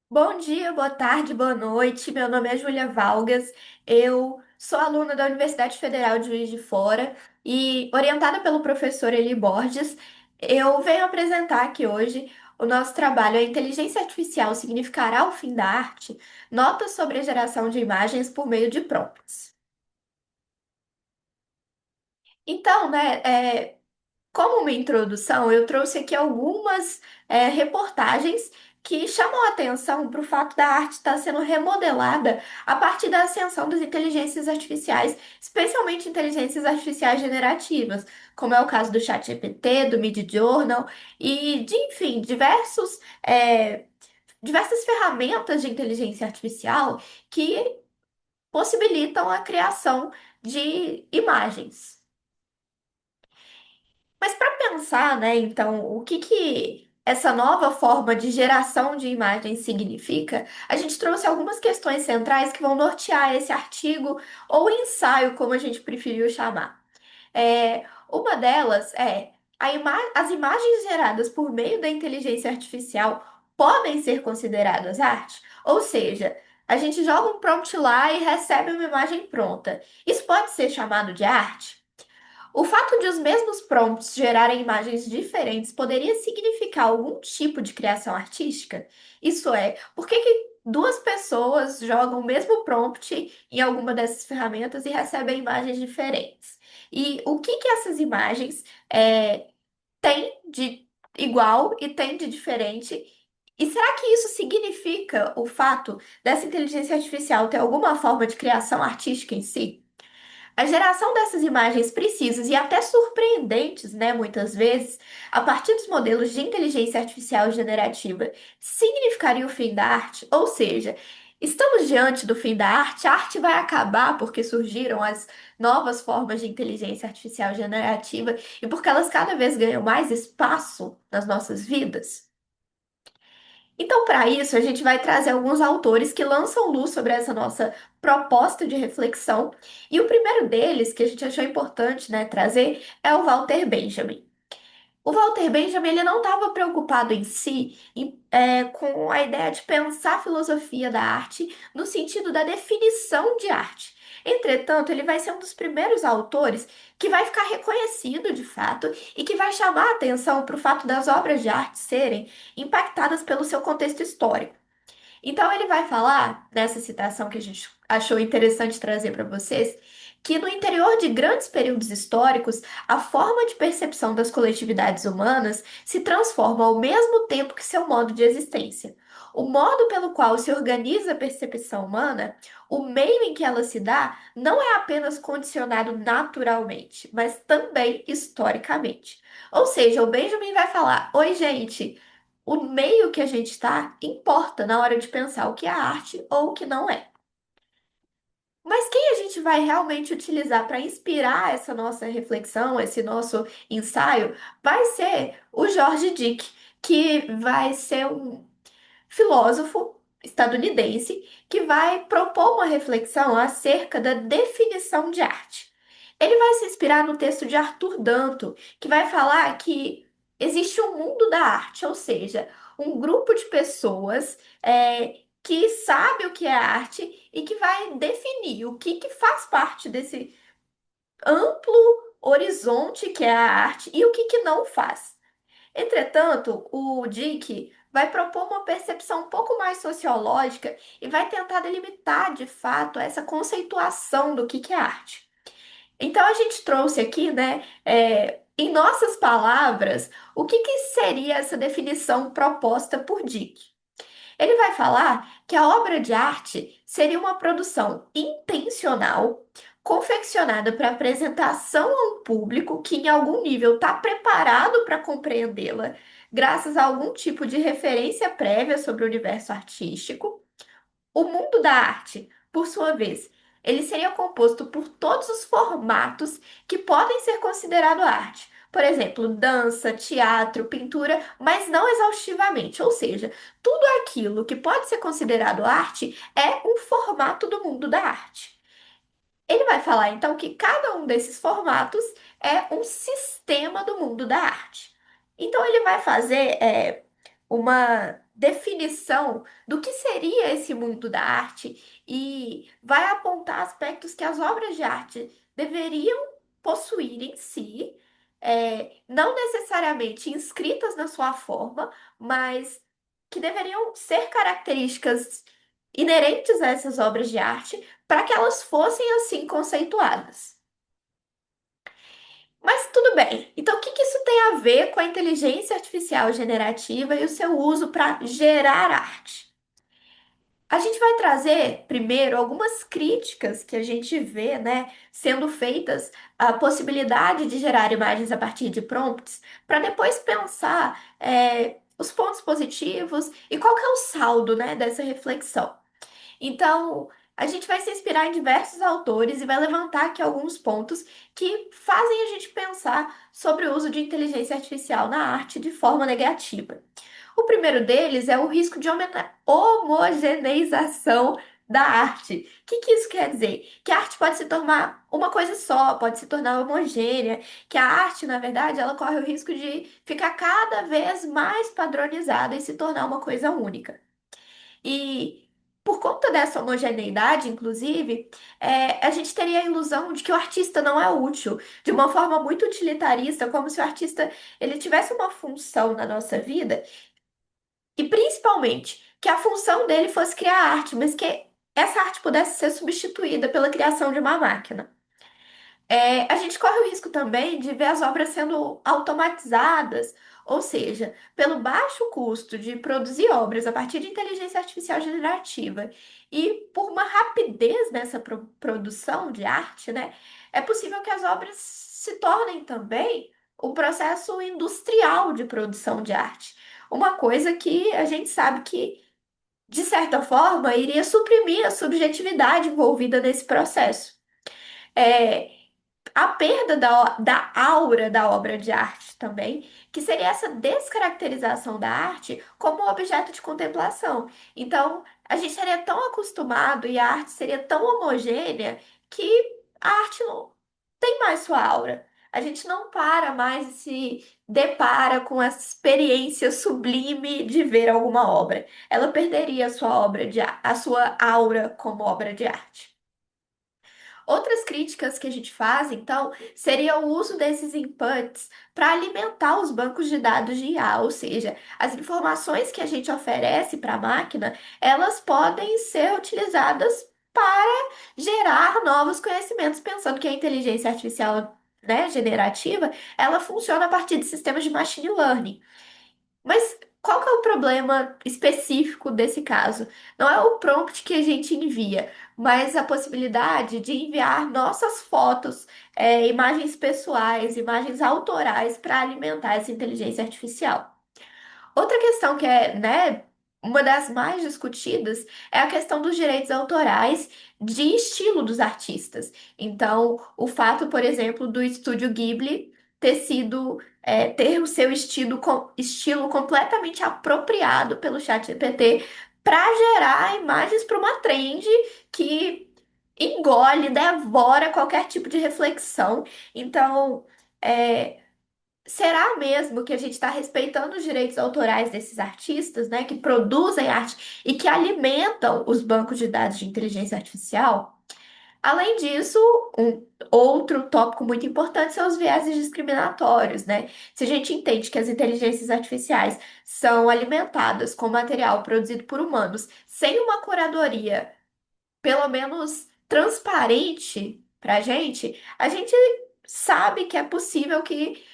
Bom dia, boa tarde, boa noite. Meu nome é Júlia Valgas. Eu sou aluna da Universidade Federal de Juiz de Fora e, orientada pelo professor Eli Borges, eu venho apresentar aqui hoje o nosso trabalho A Inteligência Artificial Significará o Fim da Arte? Notas sobre a geração de imagens por meio de prompts. Então, como uma introdução, eu trouxe aqui algumas reportagens que chamam a atenção para o fato da arte estar sendo remodelada a partir da ascensão das inteligências artificiais, especialmente inteligências artificiais generativas, como é o caso do ChatGPT, do Midjourney e de, enfim, diversas ferramentas de inteligência artificial que possibilitam a criação de imagens. Mas para pensar, né, então, o que que essa nova forma de geração de imagens significa, a gente trouxe algumas questões centrais que vão nortear esse artigo ou ensaio, como a gente preferiu chamar. Uma delas é as imagens geradas por meio da inteligência artificial podem ser consideradas arte? Ou seja, a gente joga um prompt lá e recebe uma imagem pronta. Isso pode ser chamado de arte? O fato de os mesmos prompts gerarem imagens diferentes poderia significar algum tipo de criação artística? Isso é, por que que duas pessoas jogam o mesmo prompt em alguma dessas ferramentas e recebem imagens diferentes? E o que que essas imagens têm de igual e têm de diferente? E será que isso significa o fato dessa inteligência artificial ter alguma forma de criação artística em si? A geração dessas imagens precisas e até surpreendentes, né, muitas vezes, a partir dos modelos de inteligência artificial generativa, significaria o fim da arte? Ou seja, estamos diante do fim da arte, a arte vai acabar porque surgiram as novas formas de inteligência artificial generativa e porque elas cada vez ganham mais espaço nas nossas vidas? Então, para isso, a gente vai trazer alguns autores que lançam luz sobre essa nossa proposta de reflexão. E o primeiro deles, que a gente achou importante, né, trazer, é o Walter Benjamin. O Walter Benjamin ele não estava preocupado em si com a ideia de pensar a filosofia da arte no sentido da definição de arte. Entretanto, ele vai ser um dos primeiros autores que vai ficar reconhecido de fato e que vai chamar a atenção para o fato das obras de arte serem impactadas pelo seu contexto histórico. Então, ele vai falar, nessa citação que a gente achou interessante trazer para vocês, que no interior de grandes períodos históricos, a forma de percepção das coletividades humanas se transforma ao mesmo tempo que seu modo de existência. O modo pelo qual se organiza a percepção humana, o meio em que ela se dá, não é apenas condicionado naturalmente, mas também historicamente. Ou seja, o Benjamin vai falar: Oi, gente. O meio que a gente está importa na hora de pensar o que é arte ou o que não é. Mas quem a gente vai realmente utilizar para inspirar essa nossa reflexão, esse nosso ensaio, vai ser o George Dick, que vai ser um filósofo estadunidense que vai propor uma reflexão acerca da definição de arte. Ele vai se inspirar no texto de Arthur Danto, que vai falar que existe um mundo da arte, ou seja, um grupo de pessoas que sabe o que é arte e que vai definir o que faz parte desse amplo horizonte que é a arte e o que não faz. Entretanto, o Dick vai propor uma percepção um pouco mais sociológica e vai tentar delimitar de fato essa conceituação do que é arte. Então, a gente trouxe aqui, né, em nossas palavras, o que seria essa definição proposta por Dick. Ele vai falar que a obra de arte seria uma produção intencional, confeccionada para apresentação a um público que, em algum nível, está preparado para compreendê-la, graças a algum tipo de referência prévia sobre o universo artístico. O mundo da arte, por sua vez, ele seria composto por todos os formatos que podem ser considerados arte. Por exemplo, dança, teatro, pintura, mas não exaustivamente. Ou seja, tudo aquilo que pode ser considerado arte é um formato do mundo da arte. Ele vai falar então que cada um desses formatos é um sistema do mundo da arte. Então ele vai fazer uma definição do que seria esse mundo da arte e vai apontar aspectos que as obras de arte deveriam possuir em si, não necessariamente inscritas na sua forma, mas que deveriam ser características inerentes a essas obras de arte para que elas fossem assim conceituadas. Mas tudo bem. Então, o que que isso tem a ver com a inteligência artificial generativa e o seu uso para gerar arte? A gente vai trazer primeiro algumas críticas que a gente vê, né, sendo feitas à possibilidade de gerar imagens a partir de prompts, para depois pensar os pontos positivos e qual que é o saldo, né, dessa reflexão. Então, a gente vai se inspirar em diversos autores e vai levantar aqui alguns pontos que fazem a gente pensar sobre o uso de inteligência artificial na arte de forma negativa. O primeiro deles é o risco de homogeneização da arte. O que que isso quer dizer? Que a arte pode se tornar uma coisa só, pode se tornar homogênea, que a arte, na verdade, ela corre o risco de ficar cada vez mais padronizada e se tornar uma coisa única. E por conta dessa homogeneidade, inclusive, a gente teria a ilusão de que o artista não é útil, de uma forma muito utilitarista, como se o artista ele tivesse uma função na nossa vida e principalmente que a função dele fosse criar arte, mas que essa arte pudesse ser substituída pela criação de uma máquina. A gente corre o risco também de ver as obras sendo automatizadas, ou seja, pelo baixo custo de produzir obras a partir de inteligência artificial generativa e por uma rapidez nessa produção de arte, né, é possível que as obras se tornem também um processo industrial de produção de arte. Uma coisa que a gente sabe que, de certa forma, iria suprimir a subjetividade envolvida nesse processo. É, a perda da aura da obra de arte também, que seria essa descaracterização da arte como um objeto de contemplação. Então, a gente estaria tão acostumado e a arte seria tão homogênea que a arte não tem mais sua aura. A gente não para mais e se depara com essa experiência sublime de ver alguma obra. Ela perderia a sua a sua aura como obra de arte. Outras críticas que a gente faz, então, seria o uso desses inputs para alimentar os bancos de dados de IA, ou seja, as informações que a gente oferece para a máquina, elas podem ser utilizadas para gerar novos conhecimentos, pensando que a inteligência artificial, né, generativa, ela funciona a partir de sistemas de machine learning. Mas qual que é o problema específico desse caso? Não é o prompt que a gente envia, mas a possibilidade de enviar nossas fotos, imagens pessoais, imagens autorais para alimentar essa inteligência artificial. Outra questão que é, né, uma das mais discutidas é a questão dos direitos autorais de estilo dos artistas. Então, o fato, por exemplo, do estúdio Ghibli ter o seu estilo completamente apropriado pelo ChatGPT para gerar imagens para uma trend que engole, devora qualquer tipo de reflexão. Então, é, será mesmo que a gente está respeitando os direitos autorais desses artistas, né, que produzem arte e que alimentam os bancos de dados de inteligência artificial? Além disso, um outro tópico muito importante são os vieses discriminatórios, né? Se a gente entende que as inteligências artificiais são alimentadas com material produzido por humanos sem uma curadoria, pelo menos transparente para a gente sabe que é possível que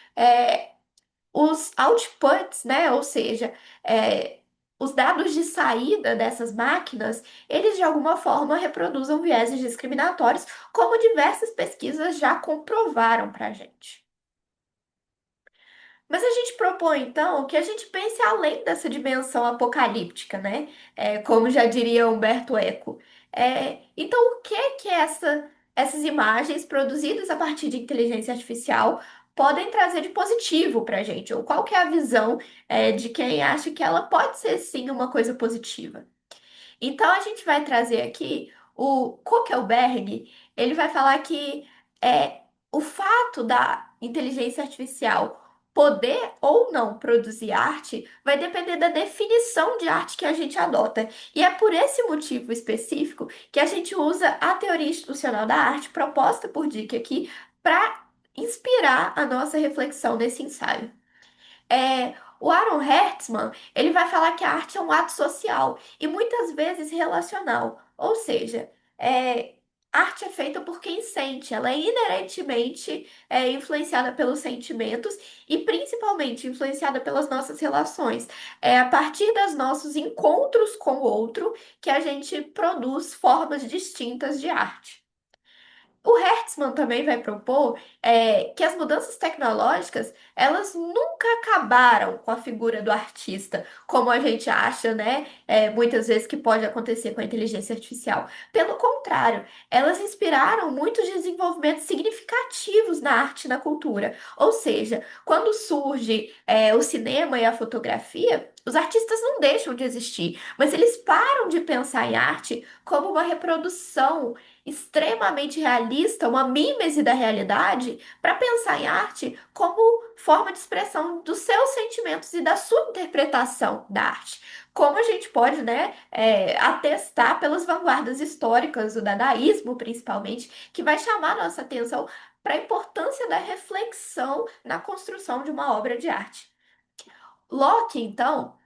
os outputs, né? Ou seja, é, os dados de saída dessas máquinas, eles de alguma forma reproduzam vieses discriminatórios, como diversas pesquisas já comprovaram para a gente. Mas a gente propõe, então, que a gente pense além dessa dimensão apocalíptica, né? Como já diria Humberto Eco. Então, o que essas imagens produzidas a partir de inteligência artificial podem trazer de positivo para a gente? Ou qual que é a visão, de quem acha que ela pode ser, sim, uma coisa positiva? Então, a gente vai trazer aqui o Kuckelberg, ele vai falar que o fato da inteligência artificial poder ou não produzir arte vai depender da definição de arte que a gente adota. E é por esse motivo específico que a gente usa a teoria institucional da arte proposta por Dick aqui para inspirar a nossa reflexão nesse ensaio. O Aaron Hertzman, ele vai falar que a arte é um ato social e muitas vezes relacional. Ou seja, é, arte é feita por quem sente, ela é inerentemente influenciada pelos sentimentos e principalmente influenciada pelas nossas relações. É a partir dos nossos encontros com o outro que a gente produz formas distintas de arte. O Hertzman também vai propor que as mudanças tecnológicas, elas nunca acabaram com a figura do artista, como a gente acha, né? Muitas vezes que pode acontecer com a inteligência artificial. Pelo contrário, elas inspiraram muitos desenvolvimentos significativos na arte e na cultura. Ou seja, quando surge o cinema e a fotografia, os artistas não deixam de existir, mas eles param de pensar em arte como uma reprodução extremamente realista, uma mímese da realidade, para pensar em arte como forma de expressão dos seus sentimentos e da sua interpretação da arte. Como a gente pode, né, atestar pelas vanguardas históricas, o dadaísmo principalmente, que vai chamar nossa atenção para a importância da reflexão na construção de uma obra de arte. Locke, então,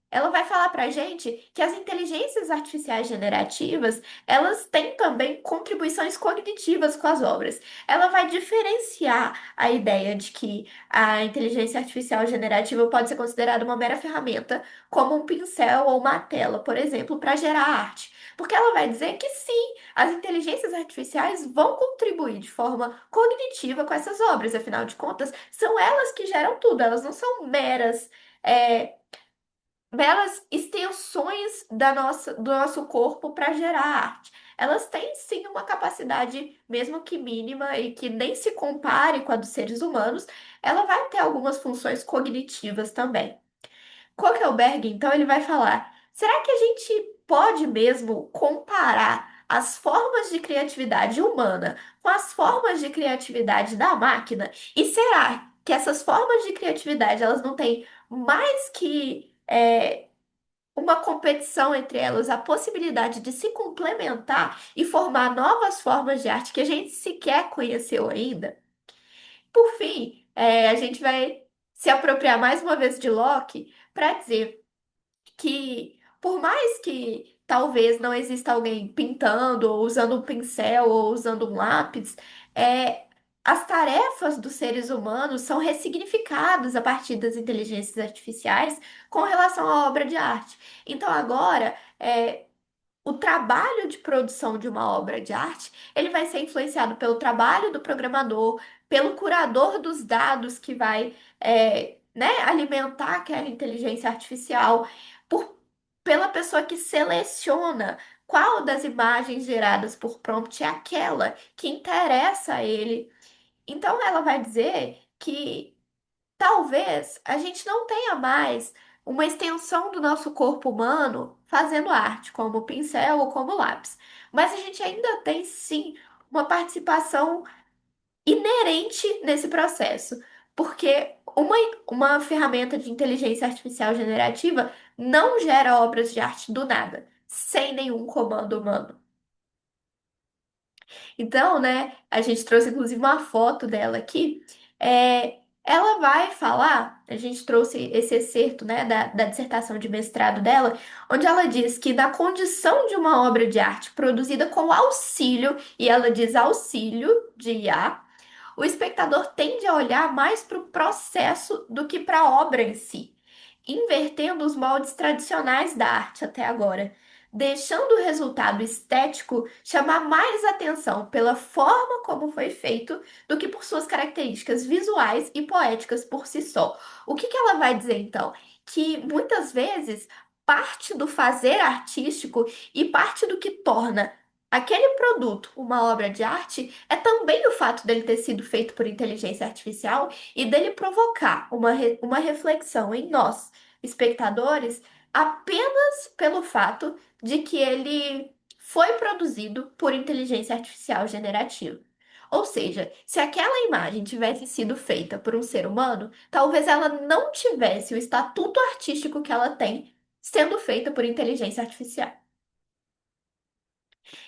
ela vai falar para a gente que as inteligências artificiais generativas, elas têm também contribuições cognitivas com as obras. Ela vai diferenciar a ideia de que a inteligência artificial generativa pode ser considerada uma mera ferramenta, como um pincel ou uma tela, por exemplo, para gerar arte. Porque ela vai dizer que sim, as inteligências artificiais vão contribuir de forma cognitiva com essas obras, afinal de contas, são elas que geram tudo, elas não são é, meras extensões do nosso corpo para gerar arte. Elas têm sim uma capacidade, mesmo que mínima e que nem se compare com a dos seres humanos, ela vai ter algumas funções cognitivas também. Kokelberg, então, ele vai falar: será que a gente pode mesmo comparar as formas de criatividade humana com as formas de criatividade da máquina? E será que essas formas de criatividade elas não têm mais que uma competição entre elas, a possibilidade de se complementar e formar novas formas de arte que a gente sequer conheceu ainda? Por fim, a gente vai se apropriar mais uma vez de Locke para dizer que, por mais que talvez não exista alguém pintando, ou usando um pincel, ou usando um lápis, é, as tarefas dos seres humanos são ressignificadas a partir das inteligências artificiais com relação à obra de arte. Então, agora, o trabalho de produção de uma obra de arte, ele vai ser influenciado pelo trabalho do programador, pelo curador dos dados que vai, né, alimentar aquela inteligência artificial, por, pela pessoa que seleciona qual das imagens geradas por prompt é aquela que interessa a ele. Então, ela vai dizer que talvez a gente não tenha mais uma extensão do nosso corpo humano fazendo arte, como pincel ou como lápis. Mas a gente ainda tem sim uma participação inerente nesse processo. Porque uma ferramenta de inteligência artificial generativa não gera obras de arte do nada, sem nenhum comando humano. Então, né, a gente trouxe inclusive uma foto dela aqui. Ela vai falar, a gente trouxe esse excerto, né, da dissertação de mestrado dela, onde ela diz que na condição de uma obra de arte produzida com auxílio, e ela diz auxílio de IA, o espectador tende a olhar mais para o processo do que para a obra em si, invertendo os moldes tradicionais da arte até agora, deixando o resultado estético chamar mais atenção pela forma como foi feito do que por suas características visuais e poéticas por si só. O que que ela vai dizer então? Que muitas vezes parte do fazer artístico e parte do que torna aquele produto uma obra de arte é também o fato dele ter sido feito por inteligência artificial e dele provocar uma reflexão em nós, espectadores, apenas pelo fato de que ele foi produzido por inteligência artificial generativa. Ou seja, se aquela imagem tivesse sido feita por um ser humano, talvez ela não tivesse o estatuto artístico que ela tem sendo feita por inteligência artificial.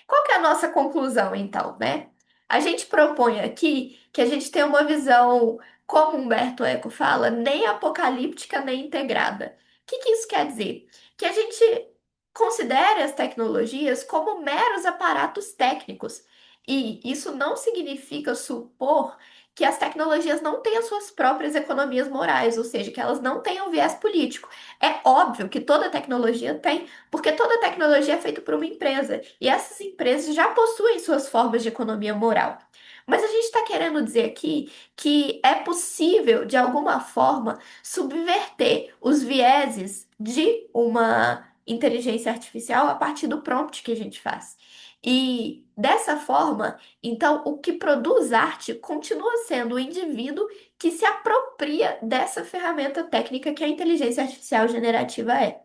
Qual que é a nossa conclusão, então, né? A gente propõe aqui que a gente tenha uma visão, como Humberto Eco fala, nem apocalíptica nem integrada. O que que isso quer dizer? Que a gente considere as tecnologias como meros aparatos técnicos. E isso não significa supor que as tecnologias não tenham suas próprias economias morais, ou seja, que elas não tenham viés político. É óbvio que toda tecnologia tem, porque toda tecnologia é feita por uma empresa e essas empresas já possuem suas formas de economia moral. Mas a gente está querendo dizer aqui que é possível, de alguma forma, subverter os vieses de uma inteligência artificial a partir do prompt que a gente faz. E dessa forma, então, o que produz arte continua sendo o indivíduo que se apropria dessa ferramenta técnica que a inteligência artificial generativa é.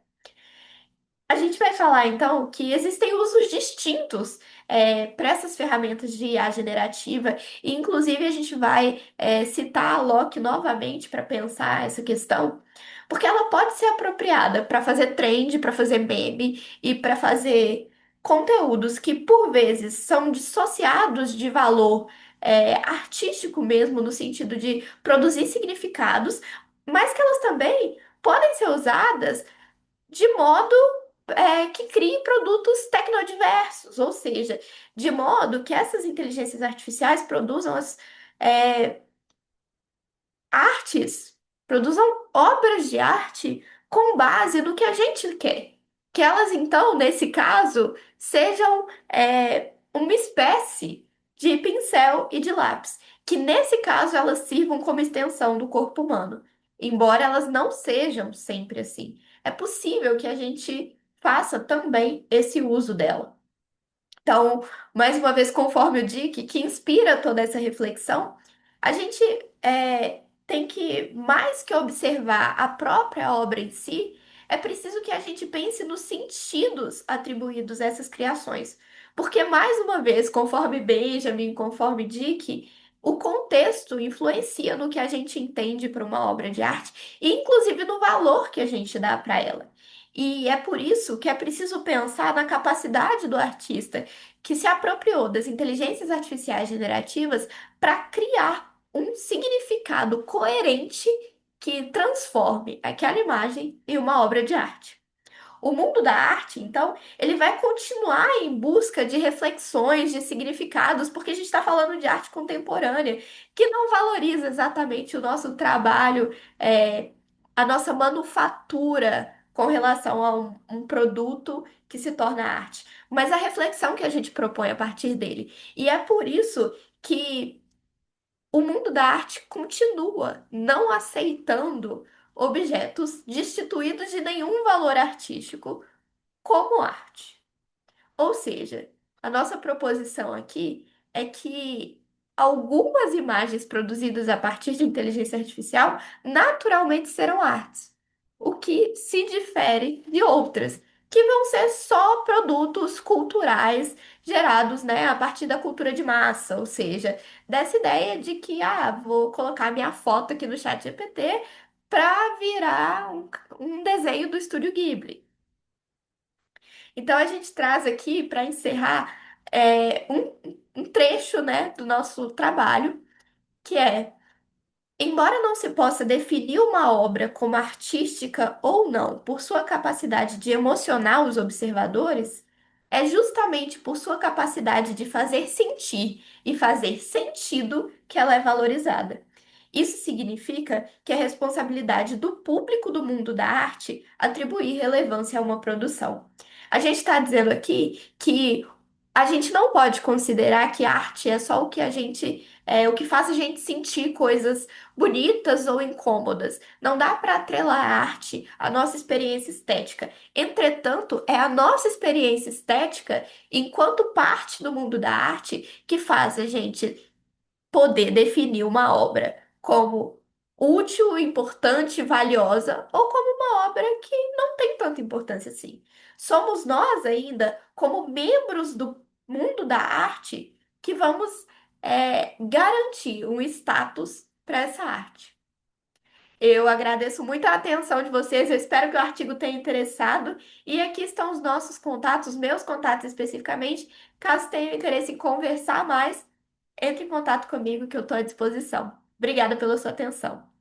A gente vai falar então que existem usos distintos para essas ferramentas de IA generativa, e inclusive a gente vai citar a Locke novamente para pensar essa questão, porque ela pode ser apropriada para fazer trend, para fazer meme e para fazer conteúdos que por vezes são dissociados de valor artístico mesmo, no sentido de produzir significados, mas que elas também podem ser usadas de modo que crie produtos tecnodiversos, ou seja, de modo que essas inteligências artificiais produzam as é, artes, produzam obras de arte com base no que a gente quer. Que elas, então, nesse caso, sejam uma espécie de pincel e de lápis. Que nesse caso elas sirvam como extensão do corpo humano. Embora elas não sejam sempre assim. É possível que a gente faça também esse uso dela. Então, mais uma vez, conforme o Dick, que inspira toda essa reflexão, a gente tem que, mais que observar a própria obra em si, é preciso que a gente pense nos sentidos atribuídos a essas criações. Porque, mais uma vez, conforme Benjamin, conforme Dick, o contexto influencia no que a gente entende para uma obra de arte, e inclusive no valor que a gente dá para ela. E é por isso que é preciso pensar na capacidade do artista que se apropriou das inteligências artificiais generativas para criar um significado coerente que transforme aquela imagem em uma obra de arte. O mundo da arte, então, ele vai continuar em busca de reflexões, de significados, porque a gente está falando de arte contemporânea, que não valoriza exatamente o nosso trabalho, a nossa manufatura com relação a um produto que se torna arte, mas a reflexão que a gente propõe a partir dele. E é por isso que o mundo da arte continua não aceitando objetos destituídos de nenhum valor artístico como arte. Ou seja, a nossa proposição aqui é que algumas imagens produzidas a partir de inteligência artificial naturalmente serão artes, o que se difere de outras, que vão ser só produtos culturais gerados, né, a partir da cultura de massa, ou seja, dessa ideia de que, vou colocar minha foto aqui no chat GPT para virar um desenho do Estúdio Ghibli. Então a gente traz aqui para encerrar um trecho, né, do nosso trabalho, que é: embora não se possa definir uma obra como artística ou não por sua capacidade de emocionar os observadores, é justamente por sua capacidade de fazer sentir e fazer sentido que ela é valorizada. Isso significa que é responsabilidade do público do mundo da arte atribuir relevância a uma produção. A gente está dizendo aqui que a gente não pode considerar que arte é só o que o que faz a gente sentir coisas bonitas ou incômodas. Não dá para atrelar a arte à nossa experiência estética. Entretanto, é a nossa experiência estética, enquanto parte do mundo da arte, que faz a gente poder definir uma obra como útil, importante, valiosa, ou como uma obra que não tem tanta importância assim. Somos nós ainda, como membros do mundo da arte, que vamos garantir um status para essa arte. Eu agradeço muito a atenção de vocês, eu espero que o artigo tenha interessado. E aqui estão os nossos contatos, meus contatos especificamente. Caso tenham interesse em conversar mais, entre em contato comigo que eu estou à disposição. Obrigada pela sua atenção.